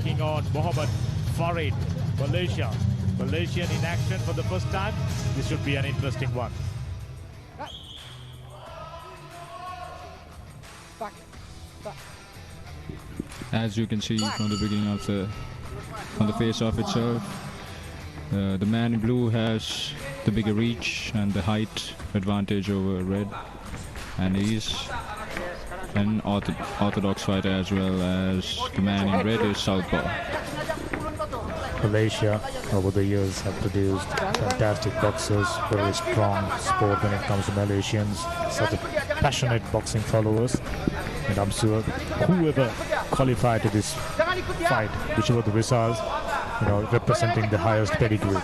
taking on Mohammed Farid, Malaysia. Malaysian in action for the first time. This should be an interesting one. As you can see from the beginning of the face-off itself, the man in blue has the bigger reach and the height advantage over red, and he's an orthodox fighter as well as the man in red is southpaw. Malaysia over the years have produced fantastic boxers, very strong sport when it comes to Malaysians, such a passionate boxing followers, and I'm sure whoever qualified to this fight, whichever the results, representing the highest pedigree.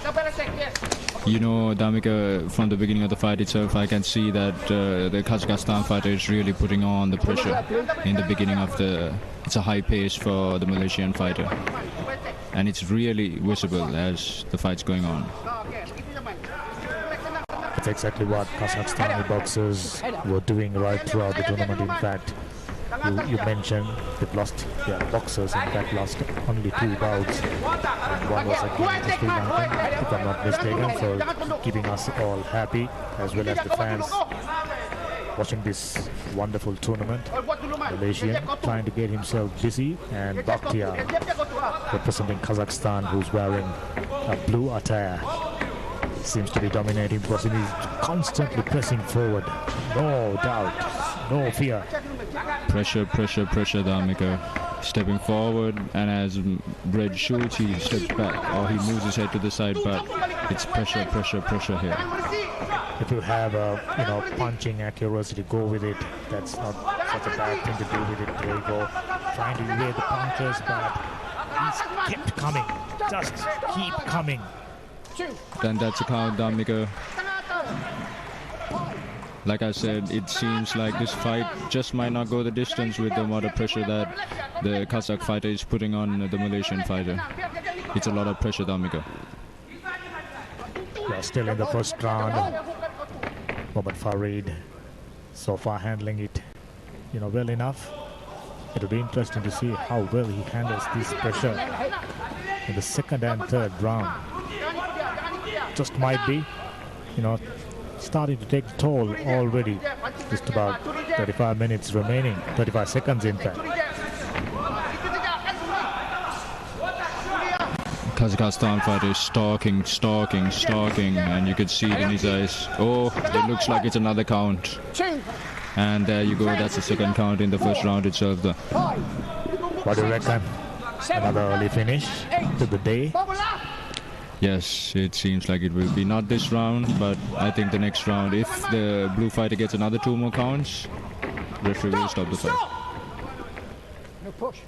Damika, from the beginning of the fight itself, I can see that the Kazakhstan fighter is really putting on the pressure in the beginning of it's a high pace for the Malaysian fighter. And it's really visible as the fight's going on. That's exactly what Kazakhstani boxers were doing right throughout the tournament. In fact, you mentioned they've lost their boxers, in fact lost only 2 bouts. And one was against the Sri-Lankan, if I'm not mistaken, for keeping us all happy, as well as the fans watching this wonderful tournament. Malaysian trying to get himself busy, and Bachtiar representing Kazakhstan, who's wearing a blue attire, seems to be dominating because he is constantly pressing forward. No doubt, no fear. Pressure, Damika. Stepping forward, and as Red shoots, he steps back, or he moves his head to the side, but it's pressure here. If you have a punching accuracy to go with it, that's not such a bad thing to do with it. There you go, trying to evade the punches, but he's kept coming, just keep coming. Then that's a count, Damika. Like I said, it seems like this fight just might not go the distance with the amount of pressure that the Kazakh fighter is putting on the Malaysian fighter. It's a lot of pressure, Damika. We're still in the first round. Mohammed Farid so far handling it, well enough. It'll be interesting to see how well he handles this pressure in the second and third round. Just might be, starting to take the toll already. Just about 35 minutes remaining, 35 seconds in fact. Kazakhstan fighter is stalking, and you can see it in his eyes. Oh, it looks like it's another count. And there you go, that's the second count in the first round itself. What do you reckon? Another early finish to the day? Yes, it seems like it will be not this round, but I think the next round, if the blue fighter gets another 2 more counts, referee will stop the fight. No push.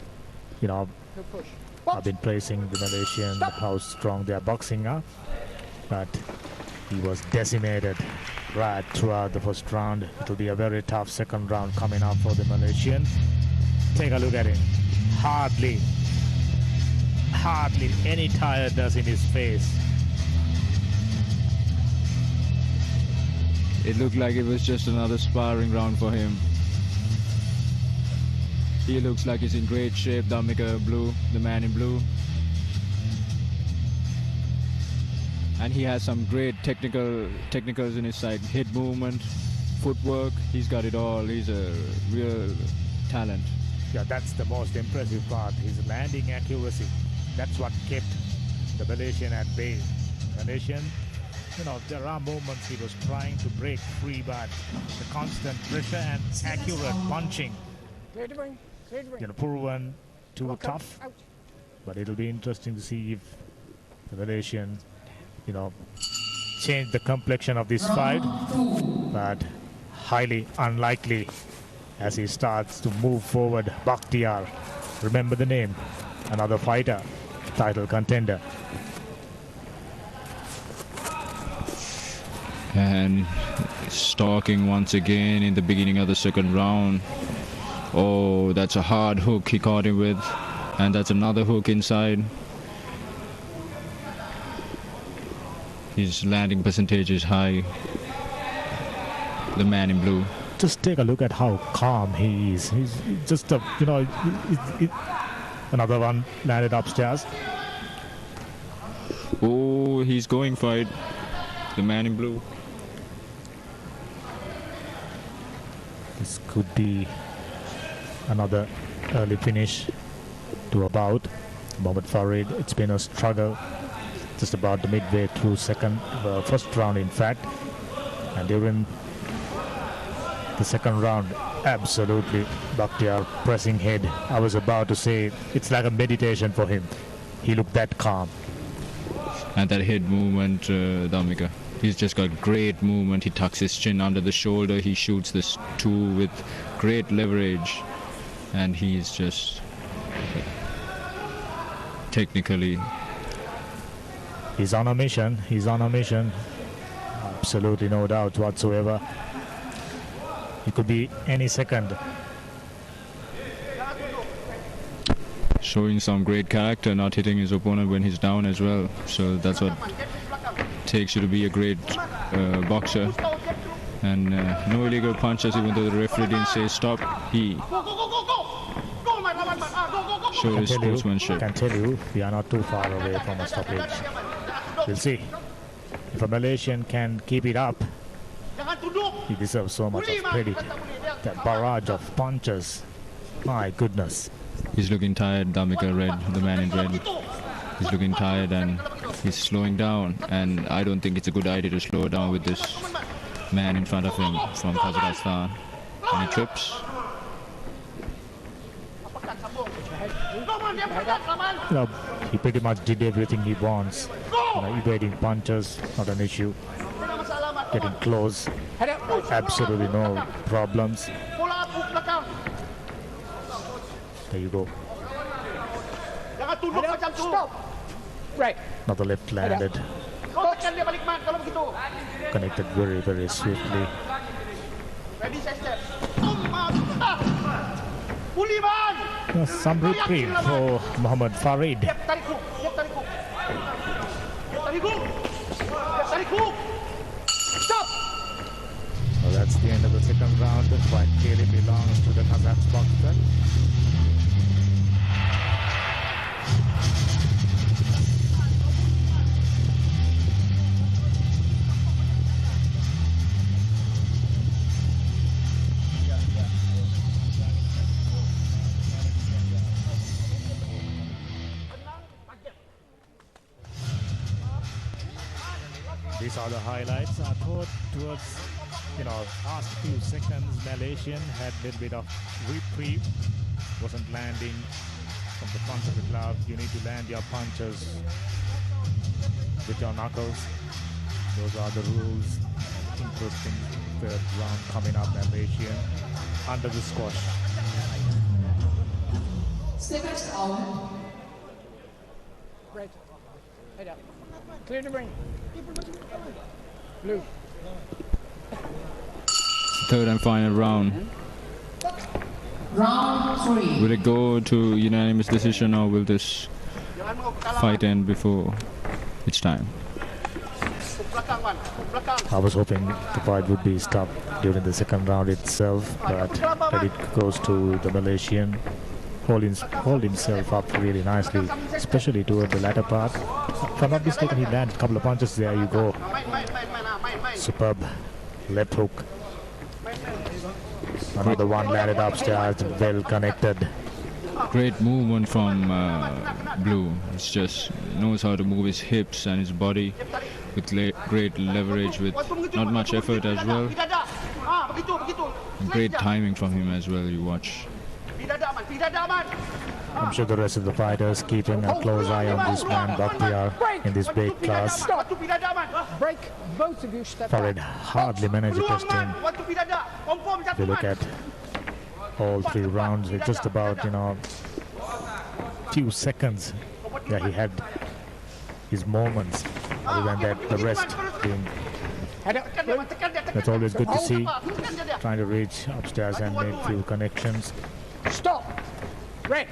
No push. I've been praising the Malaysian, how strong their boxing are, but he was decimated right throughout the first round. It will be a very tough second round coming up for the Malaysian. Take a look at him. Hardly any tiredness in his face. It looked like it was just another sparring round for him. He looks like he's in great shape, Damika Blue, the man in blue. And he has some great technicals in his side. Head movement, footwork, he's got it all. He's a real talent. Yeah, that's the most impressive part, his landing accuracy. That's what kept the Malaysian at bay. Malaysian, there are moments he was trying to break free, but the constant pressure and accurate punching, proven too tough. But it'll be interesting to see if the Malaysian, change the complexion of this fight. But highly unlikely as he starts to move forward. Bachtiar, remember the name, another fighter, title contender. And stalking once again in the beginning of the second round. Oh, that's a hard hook he caught him with, and that's another hook inside. His landing percentage is high, the man in blue. Just take a look at how calm he is. He's just Another one landed upstairs. Oh, he's going for it. The man in blue. This could be another early finish to a bout. Mohammad Farid, it's been a struggle just about the midway through first round in fact. And during the second round, absolutely Bachtiar pressing head. I was about to say it's like a meditation for him. He looked that calm. And that head movement, Damika. He's just got great movement. He tucks his chin under the shoulder. He shoots this two with great leverage. And he's just technically. He's on a mission. He's on a mission. Absolutely no doubt whatsoever. It could be any second. Showing some great character, not hitting his opponent when he's down as well. So that's what takes you to be a great boxer. And no illegal punches, even though the referee didn't say stop. He showed his sportsmanship. I can tell you, we are not too far away from a stoppage. We'll see. If a Malaysian can keep it up, he deserves so much of credit. That barrage of punches, my goodness. He's looking tired, Damika Red, the man in red. He's looking tired and he's slowing down. And I don't think it's a good idea to slow down with this man in front of him from Kazakhstan. And he trips. You know, he pretty much did everything he wants. Evading punches, not an issue. Getting close, absolutely no problems. There you go. Stop. Right. Another left landed. Connected very, very swiftly. Some reprieve for Mohammad Farid. Well, that's the end of the second round. The fight clearly belongs to the Kazakh boxer. These are the highlights. I thought towards, last few seconds, Malaysian had a little bit of reprieve. Wasn't landing from the front of the glove. You need to land your punches with your knuckles. Those are the rules. Interesting third round coming up, Malaysian under the squash. Seconds out. Red. Head up. Clear the ring. Blue. Third and final round. Round 3. Will it go to unanimous decision or will this fight end before it's time? I was hoping the fight would be stopped during the second round itself, but credit goes to the Malaysian. Hold himself up really nicely, especially toward the latter part. If I'm not mistaken, he landed a couple of punches. There you go. Superb left hook. Another one landed upstairs, well connected. Great movement from Blue. He just knows how to move his hips and his body with great leverage, with not much effort as well. And great timing from him as well, you watch. I'm sure the rest of the fighters keeping a close eye on this man, Bachtiar, in this weight class. Break. Both of you step Farid back. hardly managed to test him. If you look at all three rounds, it's just about, few seconds that he had his moments. Other than that, the rest being, that's always good to see. Trying to reach upstairs and make few connections. Stop. Red.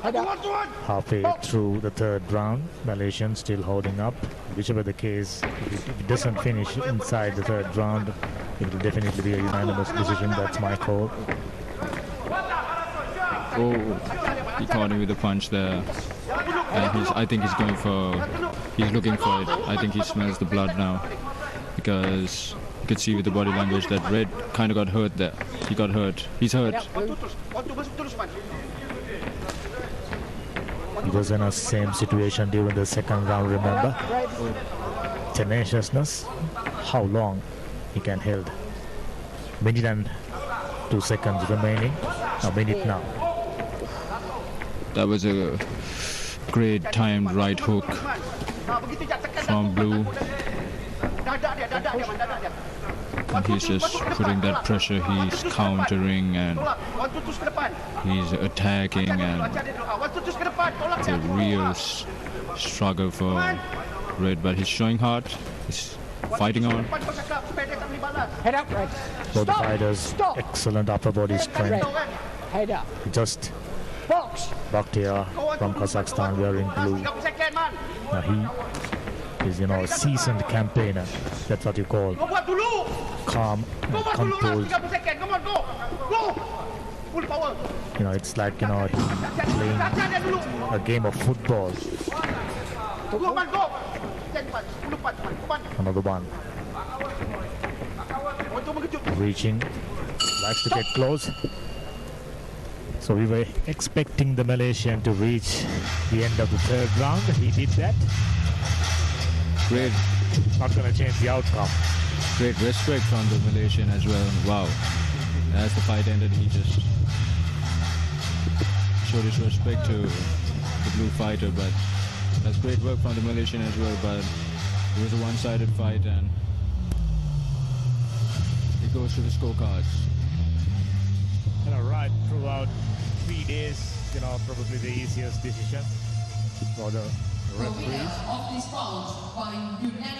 Head up. Halfway through the third round, Malaysian still holding up. Whichever the case, if it doesn't finish inside the third round, it will definitely be a unanimous decision. That's my call. Oh, he caught him with a punch there. And I think he's looking for it. I think he smells the blood now. Because you could see with the body language that Red kind of got hurt there. He got hurt. He's hurt. He was in the same situation during the second round, remember? Tenaciousness, how long he can hold. Minute and 2 seconds remaining, a minute now. That was a great timed right hook from Blue. And he's just putting that pressure, he's countering and he's attacking, and it's a real struggle for Red, but he's showing heart, he's fighting on. Head up, Red. Both fighters, excellent upper body strength. Head up. Just Box. Bachtiar from Kazakhstan wearing blue. Now he is, a seasoned campaigner. That's what you call calm, composed. It's like, he's playing a game of football. Another one. Reaching. Likes to get close. So we were expecting the Malaysian to reach the end of the third round. He did that. Great. Not going to change the outcome. Great respect from the Malaysian as well. Wow. As the fight ended, he just showed his respect to the blue fighter, but that's great work from the Malaysian as well, but it was a one-sided fight and it goes to the scorecards. Right throughout 3 days, probably the easiest decision for the referees. Of this round by unanimous